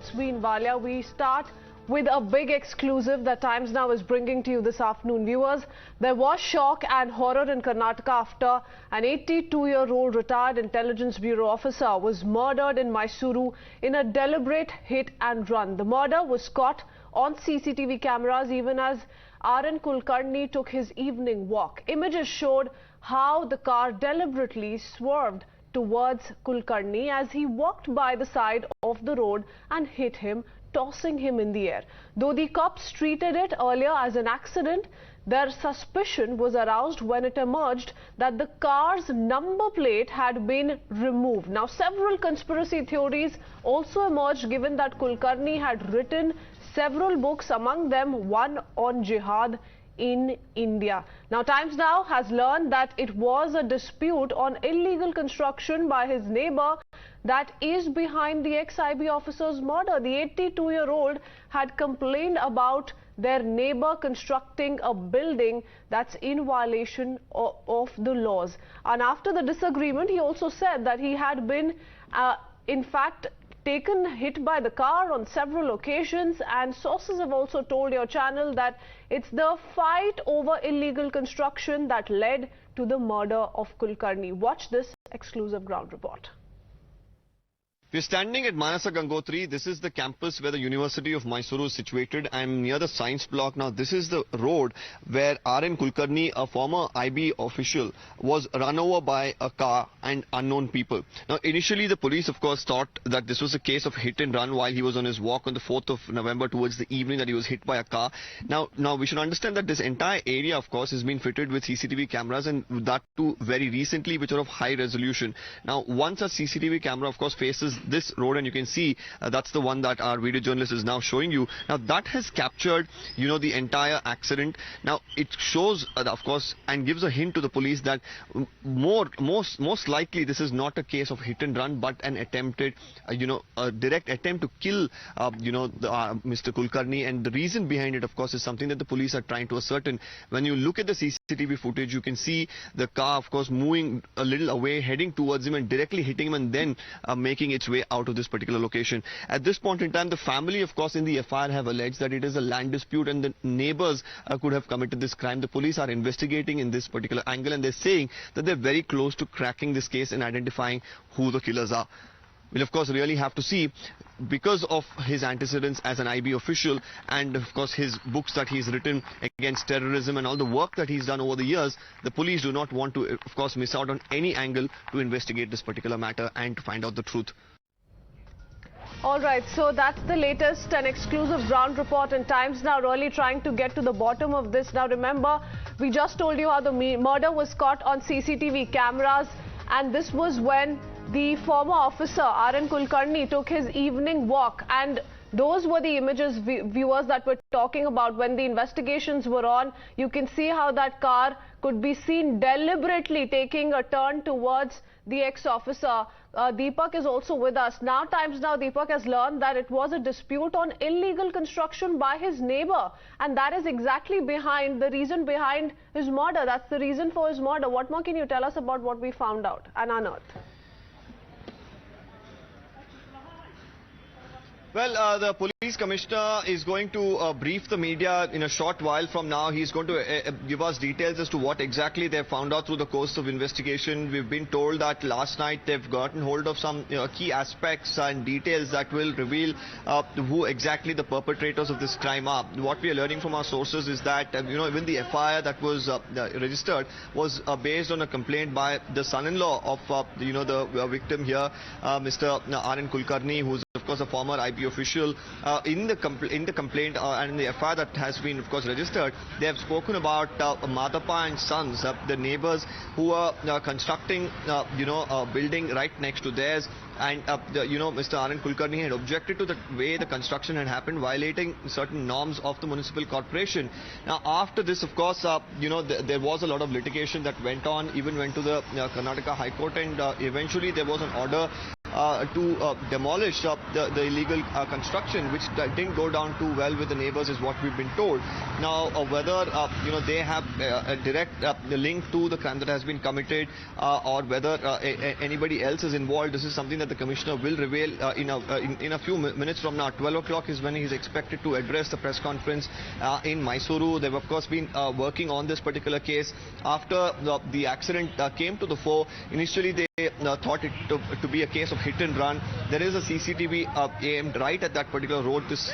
Yasmin Walia. We start with a big exclusive that Times Now is bringing to you this afternoon. Viewers, there was shock and horror in Karnataka after an 82-year-old retired Intelligence Bureau officer was murdered in Mysuru in a deliberate hit and run. The murder was caught on CCTV cameras even as RN Kulkarni took his evening walk. Images showed how the car deliberately swerved towards Kulkarni as he walked by the side of the road and hit him, tossing him in the air. Though the cops treated it earlier as an accident, their suspicion was aroused when it emerged that the car's number plate had been removed. Now, several conspiracy theories also emerged given that Kulkarni had written several books, among them one on jihad in India. Now, Times Now has learned that it was a dispute on illegal construction by his neighbor that is behind the ex-IB officer's murder. The 82-year-old had complained about their neighbor constructing a building that's in violation of the laws. And after the disagreement, he also said that he had been, in fact, hit by the car on several occasions, and sources have also told your channel that it's the fight over illegal construction that led to the murder of Kulkarni. Watch this exclusive ground report. We're standing at Manasa Gangotri. This is the campus where the University of Mysuru is situated. I'm near the science block. Now, this is the road where RN Kulkarni, a former IB official, was run over by a car and unknown people. Now, initially, the police, of course, thought that this was a case of hit and run while he was on his walk on the 4th of November towards the evening that he was hit by a car. Now we should understand that this entire area, of course, has been fitted with CCTV cameras, and that too very recently, which are of high resolution. Now, once a CCTV camera, of course, faces this road, and you can see that's the one that our video journalist is now showing you. Now, that has captured, the entire accident. Now, it shows, of course, and gives a hint to the police that most likely this is not a case of hit and run, but an attempted, a direct attempt to kill, Mr. Kulkarni. And the reason behind it, of course, is something that the police are trying to ascertain. When you look at the CCTV footage, you can see the car, of course, moving a little away, heading towards him and directly hitting him, and then making its way out of this particular location. At this point in time, the family, of course, in the FIR have alleged that it is a land dispute and the neighbors could have committed this crime. The police are investigating in this particular angle, and they're saying that they're very close to cracking this case and identifying who the killers are. We'll, of course, really have to see, because of his antecedents as an IB official and, of course, his books that he's written against terrorism and all the work that he's done over the years, the police do not want to, of course, miss out on any angle to investigate this particular matter and to find out the truth. All right, so that's the latest and exclusive ground report, and Times Now really trying to get to the bottom of this. Now, remember, we just told you how the murder was caught on CCTV cameras, and this was when the former officer, RN Kulkarni, took his evening walk. And those were the images, viewers, that we're talking about. When the investigations were on, you can see how that car could be seen deliberately taking a turn towards the ex-officer. Deepak is also with us. Now, Times Now, Deepak has learned that it was a dispute on illegal construction by his neighbor. And that is exactly the reason behind his murder. That's the reason for his murder. What more can you tell us about what we found out and unearthed? Well, the police commissioner is going to brief the media in a short while from now. He's going to give us details as to what exactly they found out through the course of investigation. We've been told that last night they've gotten hold of some key aspects and details that will reveal who exactly the perpetrators of this crime are. What we are learning from our sources is that, even the FIR that was registered was based on a complaint by the son-in-law of, the victim here, Mr. RN Kulkarni, who's of course a former IB official. In the complaint and in the FIR that has been, of course, registered, they have spoken about Madapa and Sons, the neighbors who are constructing, a building right next to theirs. And, Mr. RN Kulkarni had objected to the way the construction had happened, violating certain norms of the municipal corporation. Now, after this, of course, there was a lot of litigation that went on, even went to the Karnataka High Court, and eventually there was an order to demolish the illegal construction, which didn't go down too well with the neighbors, is what we've been told. Now, whether they have a direct link to the crime that has been committed, or whether anybody else is involved, this is something that the commissioner will reveal in a few minutes from now. 12 o'clock is when he is expected to address the press conference in Mysuru. They've of course been working on this particular case after the accident came to the fore. Initially, they thought it to be a case of hit and run. There is a CCTV aimed right at that particular road. This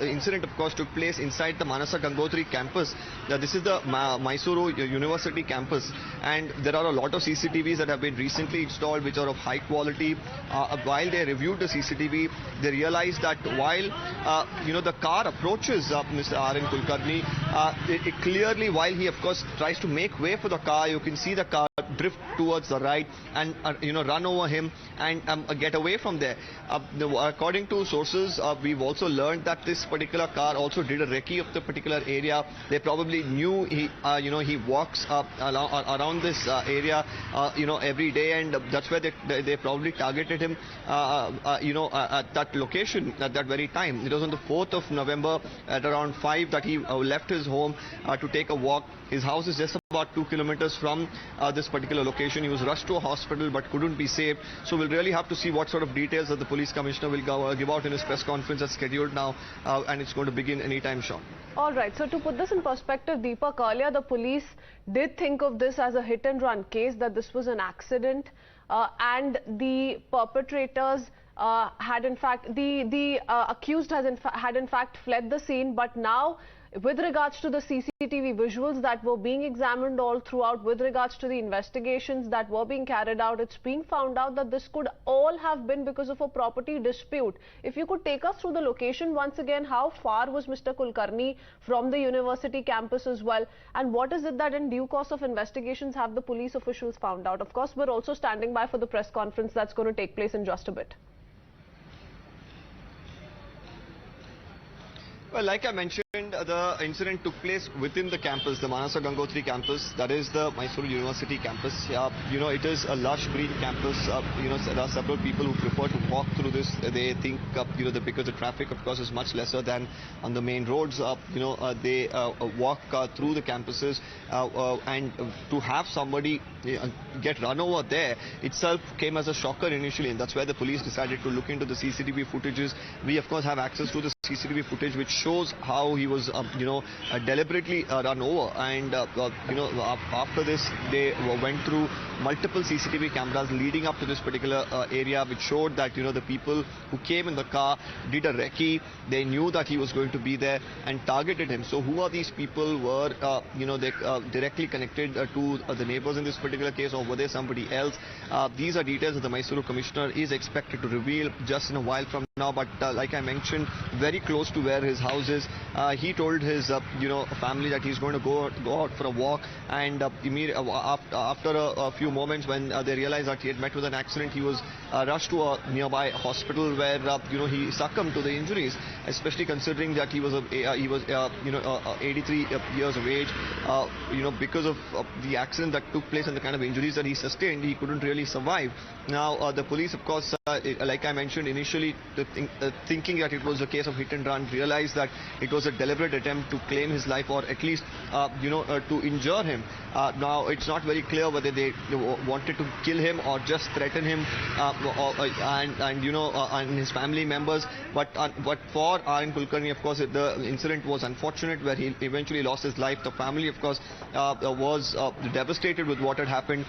incident, of course, took place inside the Manasa Gangotri campus. This is the Mysuru University campus, and there are a lot of CCTVs that have been recently installed, which are of high quality. While they reviewed the CCTV, they realized that while the car approaches Mr. R.N. Kulkarni, it clearly, while he of course tries to make way for the car, you can see the car drift towards the right and run over him and get away from there. According to sources, we've also learned that this particular car also did a recce of the particular area. They probably knew he walks around this area every day, and that's where they probably targeted him at that location at that very time. It was on the 4th of November at around 5 that he left his home to take a walk. His house is just about 2 kilometers from this particular location. He was rushed to a hospital but couldn't be saved. So we'll really have to see what sort of details that the police commissioner will give out in his press conference that's scheduled now, and it's going to begin anytime short. All right, so to put this in perspective, Deepak, earlier the police did think of this as a hit and run case, that this was an accident, and the perpetrators had in fact, the accused had in fact fled the scene. But now, with regards to the CCTV visuals that were being examined all throughout, with regards to the investigations that were being carried out, it's being found out that this could all have been because of a property dispute. If you could take us through the location once again, how far was Mr. Kulkarni from the university campus as well, and what is it that in due course of investigations have the police officials found out? Of course, we're also standing by for the press conference that's going to take place in just a bit. Well, like I mentioned, the incident took place within the campus, the Manasa Gangotri campus, that is the Mysuru University campus. It is a lush green campus. There are several people who prefer to walk through this. They think, because the traffic, of course, is much lesser than on the main roads. They walk through the campuses, and to have somebody get run over there itself came as a shocker initially, and that's where the police decided to look into the CCTV footages. We, of course, have access to the CCTV footage which shows how he was deliberately run over, and after this they went through multiple CCTV cameras leading up to this particular area, which showed that the people who came in the car did a recce. They knew that he was going to be there and targeted him. So who are these people? Were they directly connected to the neighbors in this particular case, or were they somebody else? These are details that the Mysuru commissioner is expected to reveal just in a while from now. But like I mentioned, very close to where his house is, he told his family that he's going to go out for a walk, and after a few moments, when they realized that he had met with an accident, he was rushed to a nearby hospital where he succumbed to the injuries, especially considering that he was 83 years of age. Because of the accident that took place and the kind of injuries that he sustained, he couldn't really survive. Now the police, of course, like I mentioned initially, thinking that it was a case of hit and run, realized that it was a deliberate attempt to claim his life, or at least to injure him. Now it's not very clear whether they wanted to kill him or just threaten him and his family members. But for R.N. Kulkarni, of course, the incident was unfortunate, where he eventually lost his life. The family, of course, was devastated with what had happened.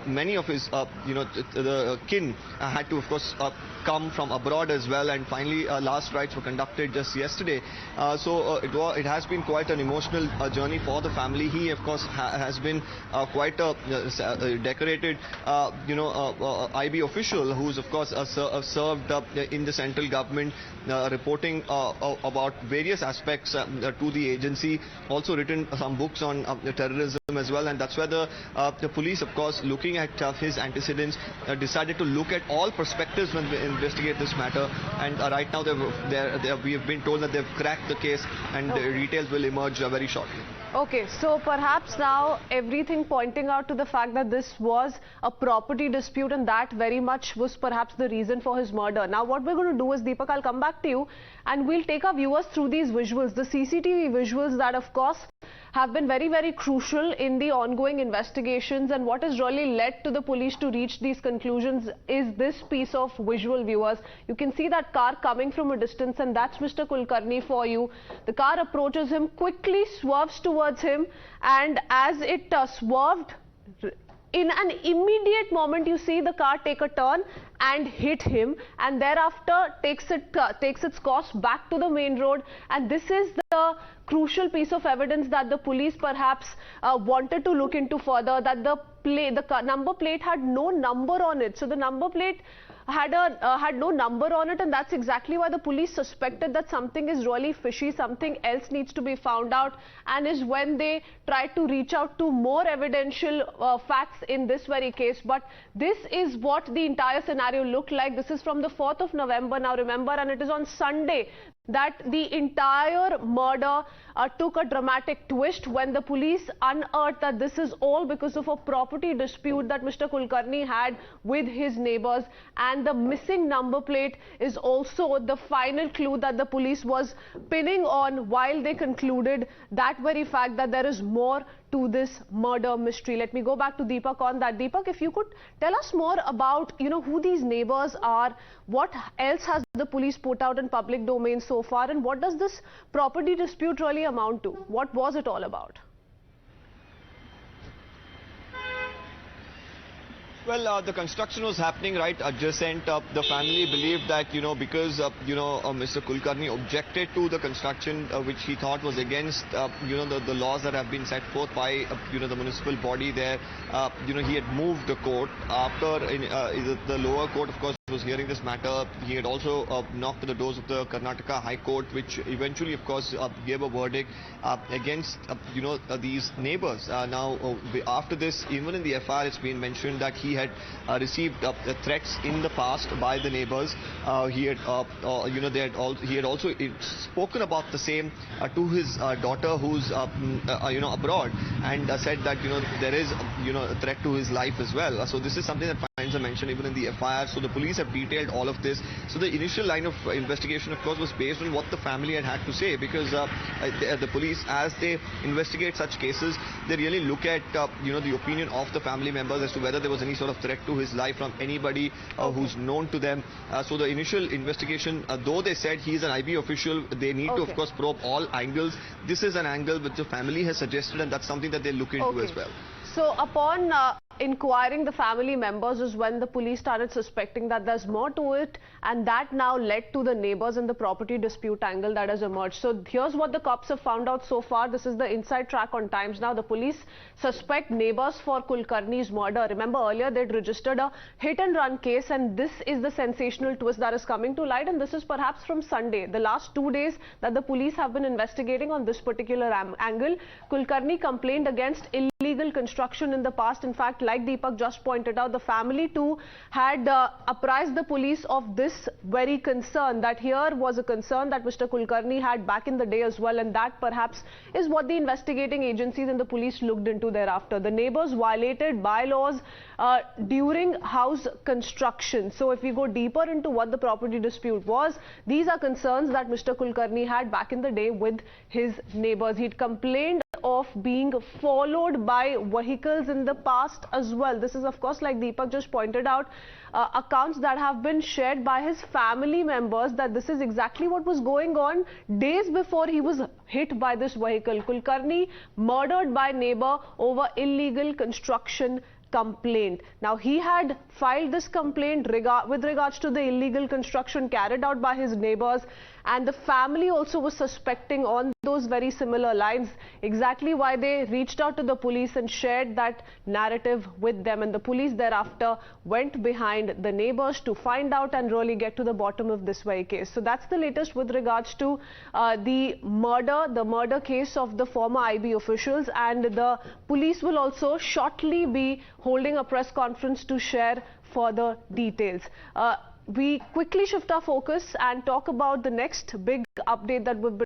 Many of his the kin had to, of course, come from abroad as well, and finally last rites were conducted just yesterday. So it has been quite an emotional journey for the family. He, of course, has been quite a decorated IB official, who's, of course, served in the central government, reporting about various aspects to the agency, also written some books on terrorism as well. And that's where the police, of course, looking at his antecedents, decided to look at all perspectives when we investigate this matter. And right now we have been told that they've cracked the case, and the details will emerge very shortly. Okay, so perhaps now everything pointing out to the fact that this was a property dispute and that very much was perhaps the reason for his murder. Now what we're going to do is, Deepak, I'll come back to you and we'll take our viewers through these visuals, the CCTV visuals that of course have been very, very crucial in the ongoing investigations, and what has really led to the police to reach these conclusions is this piece of visual, viewers. You can see that car coming from a distance, and that's Mr. Kulkarni for you. The car approaches him, quickly swerves towards him, and as it swerved, in an immediate moment you see the car take a turn and hit him, and thereafter takes its course back to the main road. And this is the crucial piece of evidence that the police perhaps wanted to look into further, that the number plate had no number on it. So the number plate had no number on it, and that's exactly why the police suspected that something is really fishy, something else needs to be found out, and is when they tried to reach out to more evidential facts in this very case. But this is what the entire scenario looked like. This is from the 4th of November now, remember, and it is on Sunday that the entire murder took a dramatic twist when the police unearthed that this is all because of a property dispute that Mr. Kulkarni had with his neighbors, and the missing number plate is also the final clue that the police was pinning on while they concluded that very fact that there is more to this murder mystery. Let me go back to Deepak on that. Deepak, if you could tell us more about, who these neighbors are, what else has the police put out in public domain so far, and what does this property dispute really amount to? What was it all about? Well, the construction was happening right adjacent. The family believed that, because, Mr. Kulkarni objected to the construction, which he thought was against, the laws that have been set forth by, the municipal body there. He had moved the court. After the lower court, of course, was hearing this matter, he had also knocked at the doors of the Karnataka High Court, which eventually, of course, gave a verdict against, these neighbors. Now, after this, even in the FIR, it's been mentioned that he had received threats in the past by the neighbors. He had also spoken about the same to his daughter, who's abroad, and said that there is a threat to his life as well. So this is something that finds a mention even in the FIR. So the police have detailed all of this. So the initial line of investigation, of course, was based on what the family had to say, because the police, as they investigate such cases, they really look at the opinion of the family members as to whether there was any sort of threat to his life from anybody who's known to them. So the initial investigation, though they said he is an IB official, they need to, of course, probe all angles. This is an angle which the family has suggested, and that's something that they look into as well. So upon inquiring the family members is when the police started suspecting that there's more to it, and that now led to the neighbors and the property dispute angle that has emerged. So here's what the cops have found out so far. This is the inside track on Times Now. The police suspect neighbors for Kulkarni's murder. Remember, earlier they'd registered a hit and run case, and this is the sensational twist that is coming to light, and this is perhaps from Sunday, the last 2 days that the police have been investigating on this particular angle. Kulkarni complained against illegal construction in the past. In fact, like Deepak just pointed out, the family too had apprised the police of this very concern, that here was a concern that Mr. Kulkarni had back in the day as well, and that perhaps is what the investigating agencies and the police looked into thereafter. The neighbors violated bylaws during house construction. So if we go deeper into what the property dispute was, these are concerns that Mr. Kulkarni had back in the day with his neighbors. He'd complained of being followed by vehicles in the past as well. This is, of course, like Deepak just pointed out, accounts that have been shared by his family members, that this is exactly what was going on days before he was hit by this vehicle. Kulkarni murdered by neighbor over illegal construction complaint. Now, he had filed this complaint with regards to the illegal construction carried out by his neighbors, and the family also was suspecting on those very similar lines, exactly why they reached out to the police and shared that narrative with them, and the police thereafter went behind the neighbors to find out and really get to the bottom of this very case. So that's the latest with regards to the murder case of the former IB officials, and the police will also shortly be holding a press conference to share further details. We quickly shift our focus and talk about the next big update that we've been